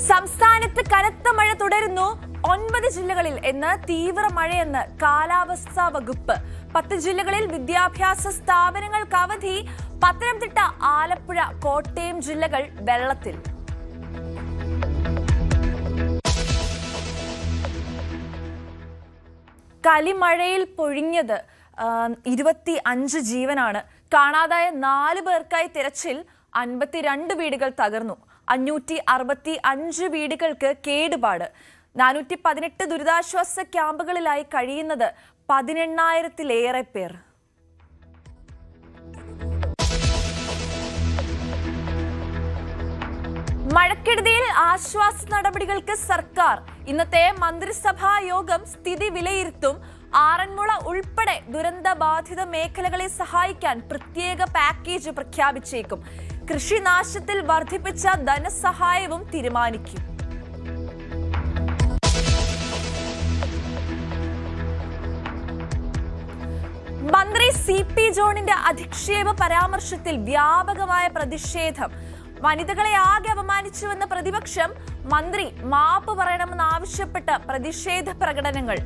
സംസ്ഥാനത്ത് കനത്ത മഴ തുടരുന്നു. 9 ജില്ലകളിൽ ഇന്ന് തീവ്ര മഴയെന്ന് കാലാവസ്ഥാ വകുപ്പ്. 10 ജില്ലകളിൽ വിദ്യാഭ്യാസ സ്ഥാപനങ്ങൾക്ക് അവധി. പത്തനംതിട്ട, ആലപ്പുഴ, കോട്ടയം ജില്ലകൾ വെള്ളത്തിൽ. കലിമഴയിൽ പൊഴിഞ്ഞത് 25 ജീവനാണ്. കാണാതായ 4 പേർക്കായി തിരച്ചിൽ. 52 വീടുകൾ തകർന്നു. 565 വീടുകൾക്ക് കേടുപാട്. 418 ദുരിതാശ്വാസ ക്യാമ്പുകളിലായി കഴിയുന്നത് 18,000-ലേറെ പേർ. മഴക്കെടുതിയിൽ ആശ്വാസ നടപടികൾക്ക് സർക്കാർ. ഇന്നത്തെ മന്ത്രിസഭാ യോഗം സ്ഥിതി വിലയിരുത്തും. ആറന്മുള ഉൾപ്പെടെ ദുരന്ത ബാധിത മേഖലകളെ സഹായിക്കാൻ പ്രത്യേക പാക്കേജ് പ്രഖ്യാപിച്ചേക്കും. കൃഷിനാശത്തിൽ വർദ്ധിപ്പിച്ച ധനസഹായവും തീരുമാനിക്കും. മന്ത്രി CP ജോണിന്റെ അധിക്ഷേപ പരാമർശത്തിൽ വ്യാപകമായ പ്രതിഷേധം. വനിതകളെ ആകെ അപമാനിച്ചുവെന്ന പ്രതിപക്ഷം. മന്ത്രി മാപ്പ് പറയണമെന്നാവശ്യപ്പെട്ട് പ്രതിഷേധ പ്രകടനങ്ങൾ.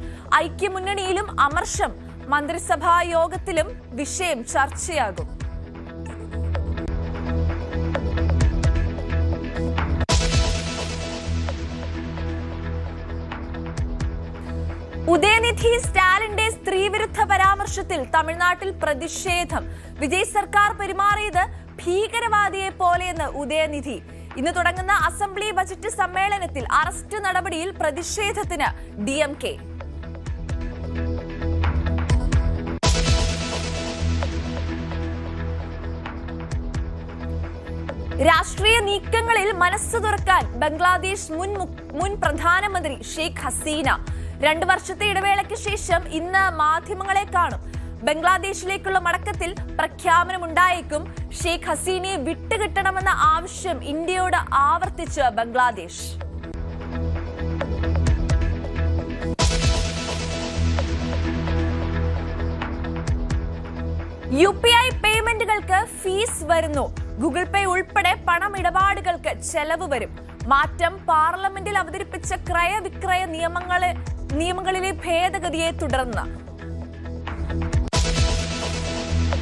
ഐക്യമുന്നണിയിലും അമർഷം. മന്ത്രിസഭാ യോഗത്തിലും വിഷയം ചർച്ചയാകും. ഉദയനിധി സ്റ്റാലിന്റെ സ്ത്രീവിരുദ്ധ പരാമർശത്തിൽ തമിഴ്നാട്ടിൽ പ്രതിഷേധം. വിജയ് സർക്കാർ പെരുമാറിയത് ഭീകരവാദിയെ പോലെയെന്ന് ഉദയനിധി. ഇന്ന് തുടങ്ങുന്ന അസംബ്ലി ബജറ്റ് സമ്മേളനത്തിൽ അറസ്റ്റ് നടപടിയിൽ പ്രതിഷേധത്തിന് DMK. രാഷ്ട്രീയ നീക്കങ്ങളിൽ മനസ്സ് തുറക്കാൻ ബംഗ്ലാദേശ് മുൻ പ്രധാനമന്ത്രി ഷെയ്ഖ് ഹസീന. 2 വർഷത്തെ ഇടവേളയ്ക്ക് ശേഷം ഇന്ന് മാധ്യമങ്ങളെ കാണും. ബംഗ്ലാദേശിലേക്കുള്ള മടക്കത്തിൽ പ്രഖ്യാപനമുണ്ടായേക്കും. ഷെയ്ഖ് ഹസീനയെ വിട്ടുകിട്ടണമെന്ന ആവശ്യം ഇന്ത്യയോട് ആവർത്തിച്ച് ബംഗ്ലാദേശ്. UPI പേയ്മെന്റുകൾക്ക് ഫീസ് വരുന്നു. ഗൂഗിൾ പേ ഉൾപ്പെടെ പണമിടപാടുകൾക്ക് ചെലവ് വരും. മാറ്റം പാർലമെന്റിൽ അവതരിപ്പിച്ച ക്രയവിക്രയ നിയമങ്ങളിലെ ഭേദഗതിയെ തുടർന്ന്.